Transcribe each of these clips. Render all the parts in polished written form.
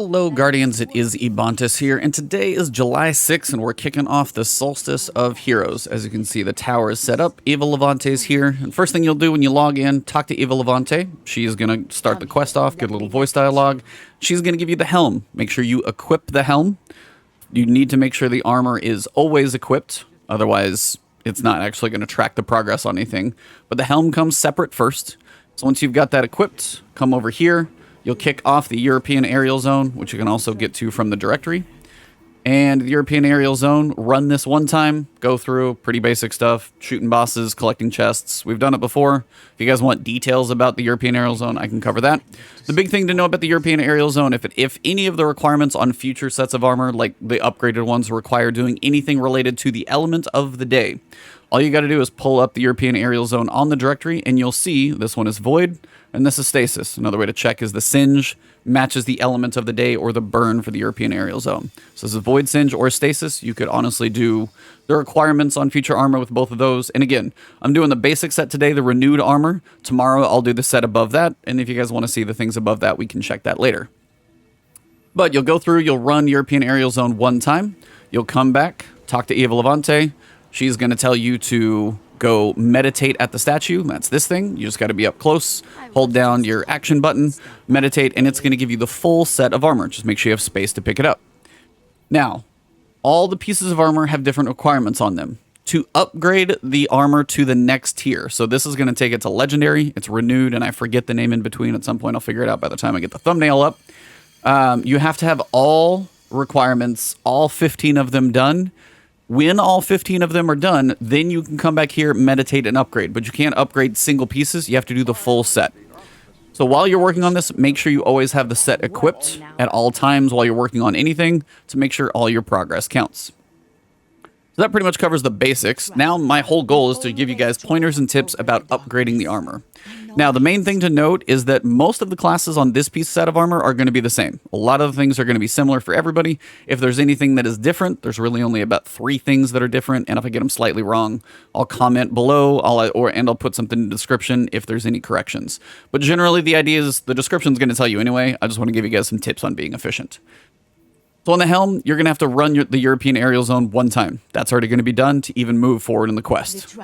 Hello Guardians, it is Ebontis here, and today is July 6th, and we're kicking off the Solstice of Heroes. As you can see, the tower is set up, Eva Levante is here, and first thing you'll do when you log in, talk to Eva Levante. She's going to start the quest off, get a little voice dialogue. She's going to give you the helm. Make sure you equip the helm. You need to make sure the armor is always equipped, otherwise it's not actually going to track the progress on anything. But the helm comes separate first, so once you've got that equipped, come over here. You'll kick off the European Aerial Zone, which you can also get to from the directory. And the European Aerial Zone, run this one time, go through pretty basic stuff, shooting bosses, collecting chests. We've done it before. If you guys want details about the European Aerial Zone, I can cover that. The big thing to know about the European Aerial Zone, if any of the requirements on future sets of armor, like the upgraded ones, require doing anything related to the element of the day, all you got to do is pull up the European Aerial Zone on the directory, and you'll see this one is Void, and this is Stasis. Another way to check is the Singe matches the element of the day or the burn for the European Aerial Zone. So this is Void, Singe, or Stasis. You could honestly do the requirements on future armor with both of those. And again, I'm doing the basic set today, the renewed armor. Tomorrow I'll do the set above that, and if you guys want to see the things above that, we can check that later. But you'll go through, you'll run European Aerial Zone one time. You'll come back, talk to Eva Levante. She's going to tell you to go meditate at the statue. That's this thing. You just got to be up close, hold down your action button, meditate, and it's going to give you the full set of armor. Just make sure you have space to pick it up. Now, all the pieces of armor have different requirements on them to upgrade the armor to the next tier. So this is going to take it to legendary. It's renewed, and I forget the name in between. At some point, I'll figure it out by the time I get the thumbnail up. You have to have all requirements, all 15 of them done. When all 15 of them are done, then you can come back here, meditate, and upgrade. But you can't upgrade single pieces. You have to do the full set. So while you're working on this, make sure you always have the set equipped at all times while you're working on anything to make sure all your progress counts. So that pretty much covers the basics. Now my whole goal is to give you guys pointers and tips about upgrading the armor. Now the main thing to note is that most of the classes on this piece set of armor are going to be the same. A lot of the things are going to be similar for everybody. If there's anything that is different, there's really only about 3 things that are different, and if I get them slightly wrong, I'll comment below, and I'll put something in the description if there's any corrections. But generally the idea is the description is going to tell you anyway. I just want to give you guys some tips on being efficient. So on the helm, you're going to have to run the European Aerial Zone one time. That's already going to be done to even move forward in the quest.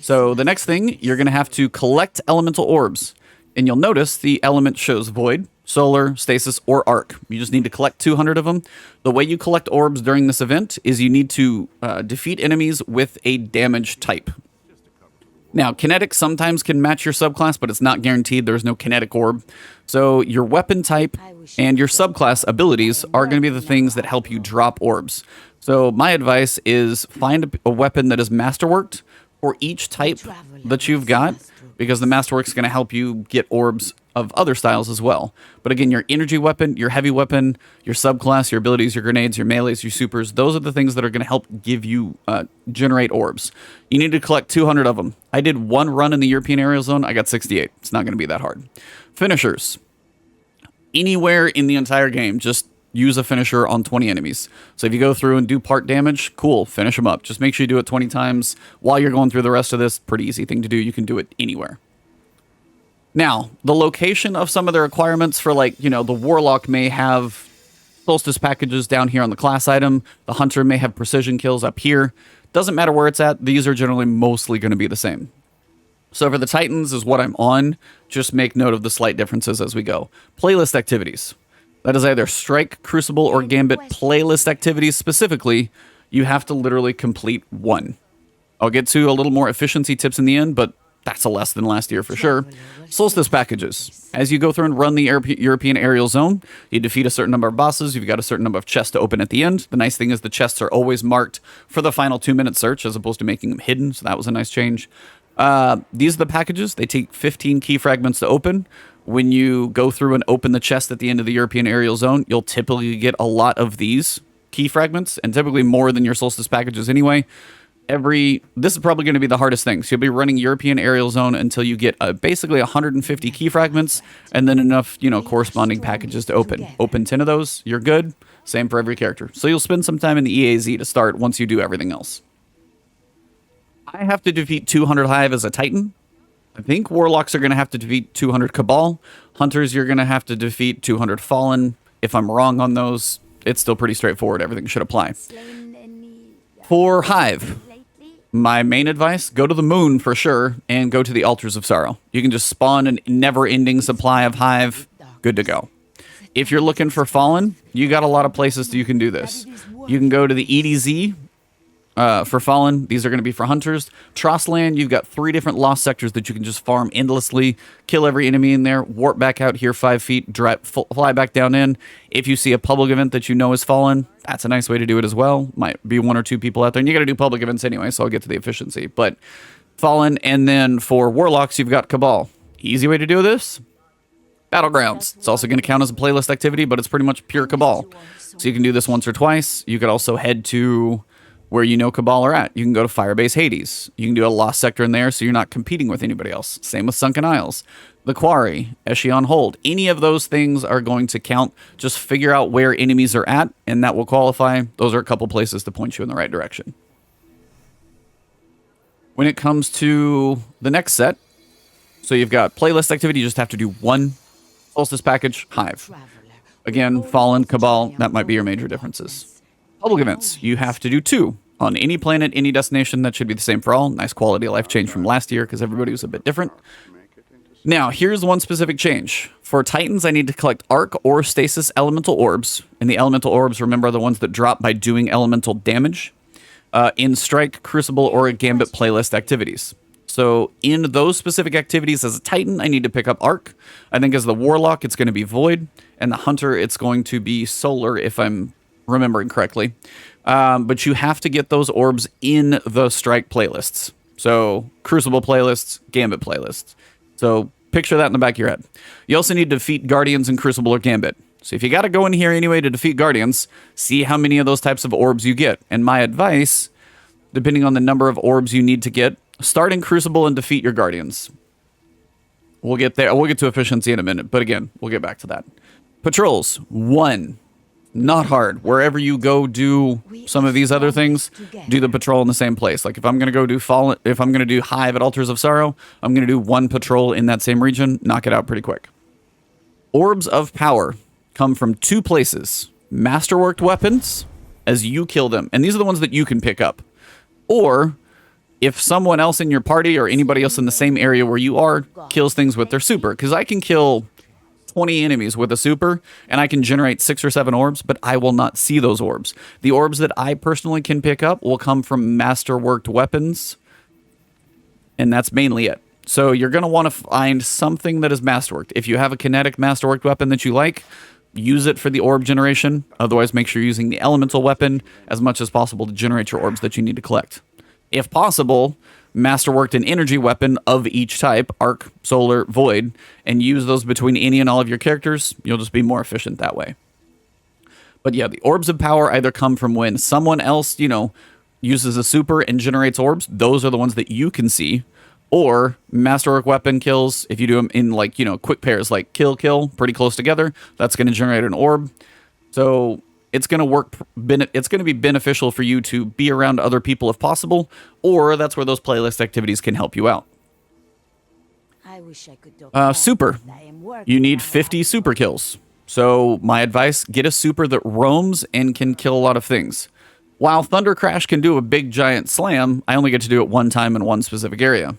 So the next thing, you're going to have to collect elemental orbs. And you'll notice the element shows Void, Solar, Stasis, or Arc. You just need to collect 200 of them. The way you collect orbs during this event is you need to defeat enemies with a damage type. Now, kinetic sometimes can match your subclass, but it's not guaranteed. There's no kinetic orb. So your weapon type and your subclass abilities are going to be the things that help you drop orbs. So my advice is find a weapon that is masterworked for each type that you've got, because the masterwork is going to help you get orbs of other styles as well. But again, your energy weapon, your heavy weapon, your subclass, your abilities, your grenades, your melees, your supers, those are the things that are going to help give you generate orbs. You need to collect 200 of them. I did one run in the European Aerial Zone. I got 68. It's not going to be that hard. Finishers. Anywhere in the entire game, just use a finisher on 20 enemies. So if you go through and do part damage, cool, finish them up. Just make sure you do it 20 times while you're going through the rest of this. Pretty easy thing to do. You can do it anywhere. Now, the location of some of the requirements for, like, you know, the Warlock may have Solstice packages down here on the class item. The Hunter may have precision kills up here. Doesn't matter where it's at. These are generally mostly going to be the same. So for the Titans is what I'm on. Just make note of the slight differences as we go. Playlist activities. That is either Strike, Crucible, or Gambit playlist activities specifically. You have to literally complete one. I'll get to a little more efficiency tips in the end, but that's a less than last year for sure. Solstice packages. As you go through and run the European Aerial Zone, you defeat a certain number of bosses. You've got a certain number of chests to open at the end. The nice thing is the chests are always marked for the final 2-minute search as opposed to making them hidden, so that was a nice change. These are the packages. They take 15 key fragments to open. When you go through and open the chest at the end of the European Aerial Zone, you'll typically get a lot of these key fragments, and typically more than your Solstice packages anyway. This is probably going to be the hardest thing. So you'll be running European Aerial Zone until you get basically 150 key fragments, and then enough, you know, corresponding packages to open. Open 10 of those, you're good. Same for every character. So you'll spend some time in the EAZ to start once you do everything else. I have to defeat 200 Hive as a Titan. I think Warlocks are going to have to defeat 200 Cabal. Hunters, you're going to have to defeat 200 Fallen. If I'm wrong on those, it's still pretty straightforward. Everything should apply. For Hive, my main advice, go to the moon for sure, and go to the Altars of Sorrow. You can just spawn a never-ending supply of Hive. Good to go. If you're looking for Fallen, you got a lot of places that you can do this. You can go to the EDZ for Fallen. These are going to be for Hunters. Trostland, you've got 3 different lost sectors that you can just farm endlessly, kill every enemy in there, warp back out here 5 feet, fly back down in. If you see a public event that you know is Fallen, that's a nice way to do it as well. Might be 1 or 2 people out there, and you got to do public events anyway, so I'll get to the efficiency. But Fallen, and then for Warlocks, you've got Cabal. Easy way to do this. Battlegrounds. It's also going to count as a playlist activity, but it's pretty much pure Cabal. So you can do this once or twice. You could also head to where you know Cabal are at. You can go to Firebase Hades. You can do a lost sector in there so you're not competing with anybody else. Same with Sunken Isles. The Quarry, Eshion Hold. Any of those things are going to count. Just figure out where enemies are at, and that will qualify. Those are a couple places to point you in the right direction. When it comes to the next set, so you've got playlist activity, you just have to do 1 Solstice Package, Hive. Again, Fallen, Cabal, that might be your major differences. Public events, you have to do 2. On any planet, any destination, that should be the same for all. Nice quality of life change from last year because everybody was a bit different. Now, here's one specific change. For Titans, I need to collect Arc or Stasis Elemental Orbs. And the Elemental Orbs, remember, are the ones that drop by doing elemental damage in Strike, Crucible, or Gambit playlist activities. So in those specific activities as a Titan, I need to pick up Arc. I think as the Warlock, it's going to be Void. And the Hunter, it's going to be Solar, if I'm remembering correctly. But you have to get those orbs in the Strike playlists. So Crucible playlists, Gambit playlists. So picture that in the back of your head. You also need to defeat Guardians in Crucible or Gambit. So if you got to go in here anyway to defeat Guardians, see how many of those types of orbs you get. And my advice, depending on the number of orbs you need to get, start in Crucible and defeat your Guardians. We'll get there. We'll get to efficiency in a minute. But again, we'll get back to that. Patrols, 1. Not hard. Wherever you go do some of these other things, do the patrol in the same place. Like if I'm going to go do Fallen, if I'm going to do Hive at Altars of Sorrow, I'm going to do 1 patrol in that same region, knock it out pretty quick. Orbs of Power come from 2 places. Masterworked weapons, as you kill them. And these are the ones that you can pick up. Or if someone else in your party or anybody else in the same area where you are kills things with their super. Because I can kill 20 enemies with a super, and I can generate 6 or 7 orbs, but I will not see those orbs. The orbs that I personally can pick up will come from masterworked weapons, and that's mainly it. So you're going to want to find something that is masterworked. If you have a kinetic masterworked weapon that you like, use it for the orb generation. Otherwise, make sure you're using the elemental weapon as much as possible to generate your orbs that you need to collect. If possible, masterworked an energy weapon of each type, Arc, Solar, Void, and use those between any and all of your characters. You'll just be more efficient that way. But yeah, the Orbs of Power either come from when someone else, uses a super and generates orbs. Those are the ones that you can see. Or masterwork weapon kills, if you do them in quick pairs, like kill, pretty close together, that's going to generate an orb. So it's going to work. It's going to be beneficial for you to be around other people if possible, or that's where those playlist activities can help you out. Super. You need 50 super kills. So my advice, get a super that roams and can kill a lot of things. While Thunder Crash can do a big giant slam, I only get to do it 1 time in 1 specific area.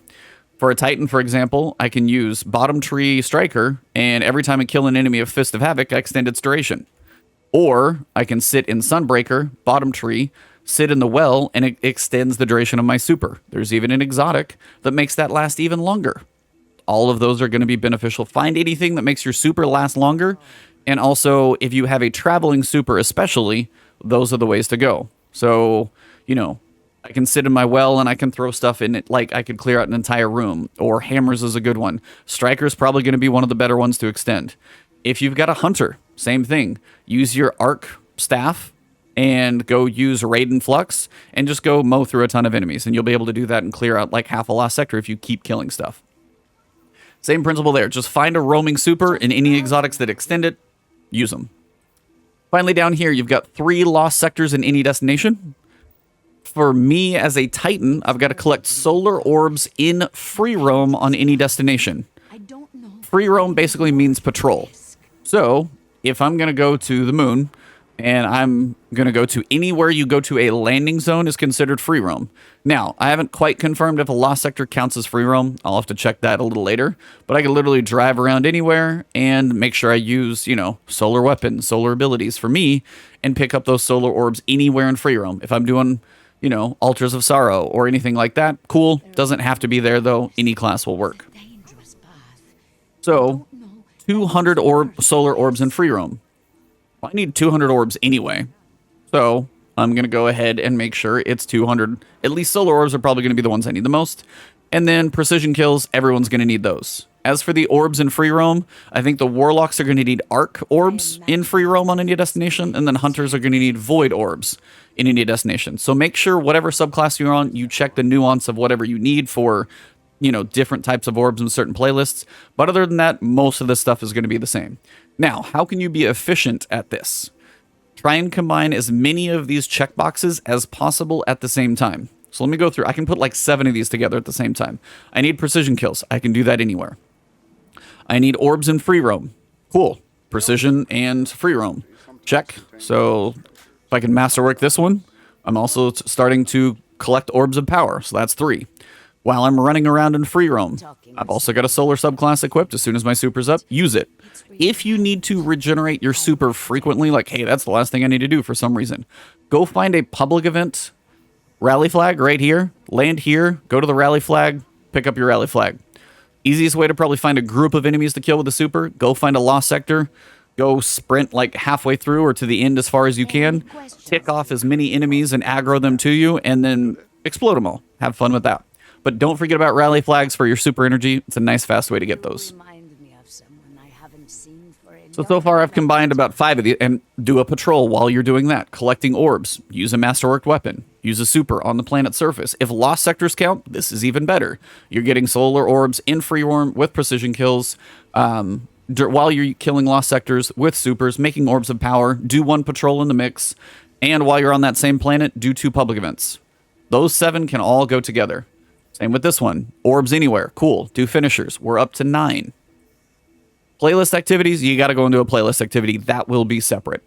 For a Titan, for example, I can use Bottom Tree Striker, and every time I kill an enemy of Fist of Havoc, I extend its duration. Or I can sit in Sunbreaker, Bottom Tree, sit in the Well, and it extends the duration of my super. There's even an exotic that makes that last even longer. All of those are going to be beneficial. Find anything that makes your super last longer. And also, if you have a traveling super especially, those are the ways to go. So, I can sit in my well and I can throw stuff in it, like I could clear out an entire room. Or Hammers is a good one. Striker's probably going to be one of the better ones to extend. If you've got a Hunter, same thing. Use your Arc Staff and go use Raid and Flux and just go mow through a ton of enemies. And you'll be able to do that and clear out like half a lost sector if you keep killing stuff. Same principle there. Just find a roaming super and any exotics that extend it, use them. Finally, down here, you've got 3 lost sectors in any destination. For me, as a Titan, I've got to collect solar orbs in free roam on any destination. Free roam basically means patrol. So, if I'm going to go to the moon and I'm going to go to anywhere you go to a landing zone is considered free roam. Now, I haven't quite confirmed if a lost sector counts as free roam. I'll have to check that a little later. But I can literally drive around anywhere and make sure I use, you know, solar weapons, solar abilities for me, and pick up those solar orbs anywhere in free roam. If I'm doing, you know, Altars of Sorrow or anything like that, cool. Doesn't have to be there, though. Any class will work. So, 200 solar orbs in free roam. I need 200 orbs anyway, so I'm going to go ahead and make sure it's 200. At least solar orbs are probably going to be the ones I need the most. And then precision kills, everyone's going to need those. As for the orbs in free roam, I think the warlocks are going to need arc orbs in free roam on any destination, and then hunters are going to need void orbs in any destination. So make sure whatever subclass you're on, you check the nuance of whatever you need for, you know, different types of orbs in certain playlists. But other than that, most of this stuff is going to be the same. Now, how can you be efficient at this? Try and combine as many of these checkboxes as possible at the same time. So let me go through. I can put like 7 of these together at the same time. I need precision kills. I can do that anywhere. I need orbs in free roam. Cool. Precision and free roam. Check. So if I can masterwork this one, I'm also starting to collect orbs of power. So that's 3. While I'm running around in free roam, I've also got a solar subclass equipped. As soon as my super's up, use it. If you need to regenerate your super frequently, like, hey, that's the last thing I need to do for some reason, go find a public event rally flag right here, land here, go to the rally flag, pick up your rally flag. Easiest way to probably find a group of enemies to kill with a super, go find a lost sector, go sprint like halfway through or to the end as far as you can, tick off as many enemies and aggro them to you, and then explode them all. Have fun with that. But don't forget about rally flags for your super energy. It's a nice, fast way to get those. So far I've combined about 5 of these, and do a patrol while you're doing that. Collecting orbs. Use a masterworked weapon. Use a super on the planet's surface. If lost sectors count, this is even better. You're getting solar orbs in free roam with precision kills. While you're killing lost sectors with supers, making orbs of power. Do 1 patrol in the mix. And while you're on that same planet, do 2 public events. Those 7 can all go together. Same with this one. Orbs anywhere. Cool. Do finishers. We're up to 9. Playlist activities, you got to go into a playlist activity. That will be separate.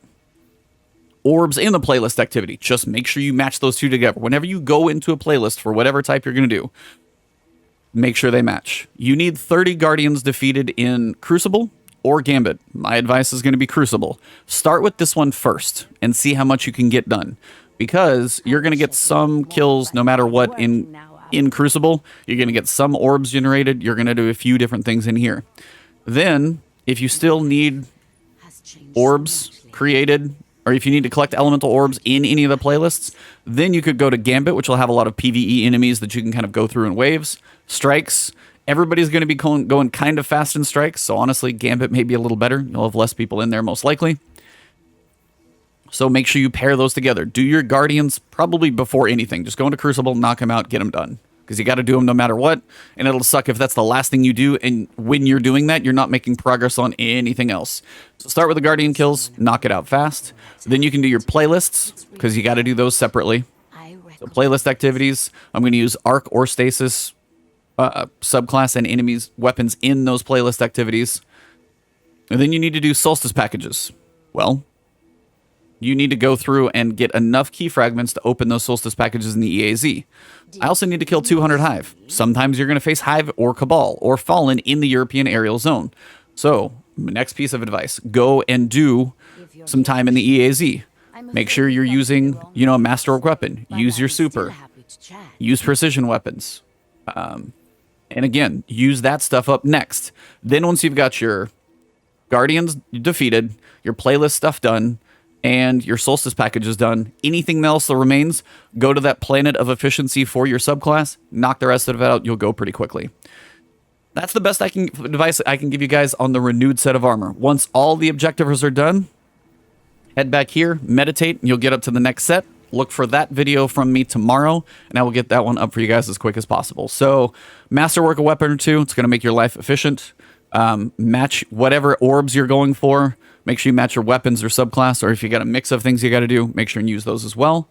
Orbs in the playlist activity. Just make sure you match those 2 together. Whenever you go into a playlist for whatever type you're going to do, make sure they match. You need 30 Guardians defeated in Crucible or Gambit. My advice is going to be Crucible. Start with this one first and see how much you can get done. Because you're going to get some kills no matter what in Crucible. You're going to get some orbs generated. You're going to do a few different things in here. Then, if you still need orbs created, or if you need to collect elemental orbs in any of the playlists, then you could go to Gambit, which will have a lot of PvE enemies that you can kind of go through in waves. Strikes. Everybody's going to be going kind of fast in strikes, so honestly, Gambit may be a little better. You'll have less people in there, most likely. So make sure you pair those together. Do your Guardians probably before anything. Just go into Crucible, knock them out, get them done. Because you got to do them no matter what, and it'll suck if that's the last thing you do, and when you're doing that, you're not making progress on anything else. So start with the Guardian kills, knock it out fast. Then you can do your playlists, because you got to do those separately. So playlist activities, I'm going to use Arc or Stasis subclass and enemies weapons in those playlist activities. And then you need to do Solstice packages. Well, you need to go through and get enough key fragments to open those Solstice packages in the EAZ. I also need to kill 200 Hive. Sometimes you're going to face Hive or Cabal or Fallen in the European aerial zone. So, next piece of advice, go and do some time in the EAZ. Make sure you're using, you know, a masterwork weapon. Use your super. Use precision weapons. And again, use that stuff up next. Then once you've got your Guardians defeated, your playlist stuff done, and your Solstice package is done, anything else that remains, go to that planet of efficiency for your subclass, knock the rest of it out, you'll go pretty quickly. That's the best advice I can give you guys on the renewed set of armor. Once all the objectives are done, head back here, meditate, and you'll get up to the next set. Look for that video from me tomorrow, and I will get that one up for you guys as quick as possible. So, masterwork a weapon or 2. It's going to make your life efficient. Match whatever orbs you're going for. Make sure you match your weapons or subclass, or if you got a mix of things you got to do, make sure and use those as well.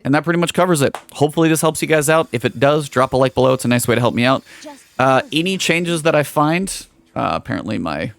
And that pretty much covers it. Hopefully this helps you guys out. If it does, drop a like below. It's a nice way to help me out. Any changes that I find, apparently my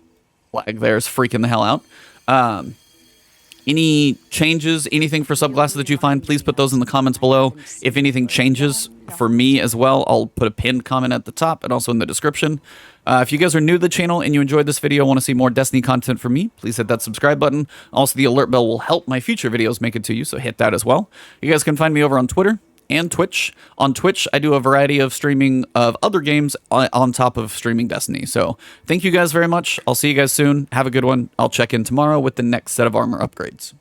flag there is freaking the hell out. Any changes, anything for subclasses that you find, please put those in the comments below. If anything changes for me as well, I'll put a pinned comment at the top and also in the description. If you guys are new to the channel and you enjoyed this video, want to see more Destiny content from me, please hit that subscribe button. Also, the alert bell will help my future videos make it to you, so hit that as well. You guys can find me over on Twitter and Twitch. On Twitch, I do a variety of streaming of other games on top of streaming Destiny. So thank you guys very much. I'll see you guys soon. Have a good one. I'll check in tomorrow with the next set of armor upgrades.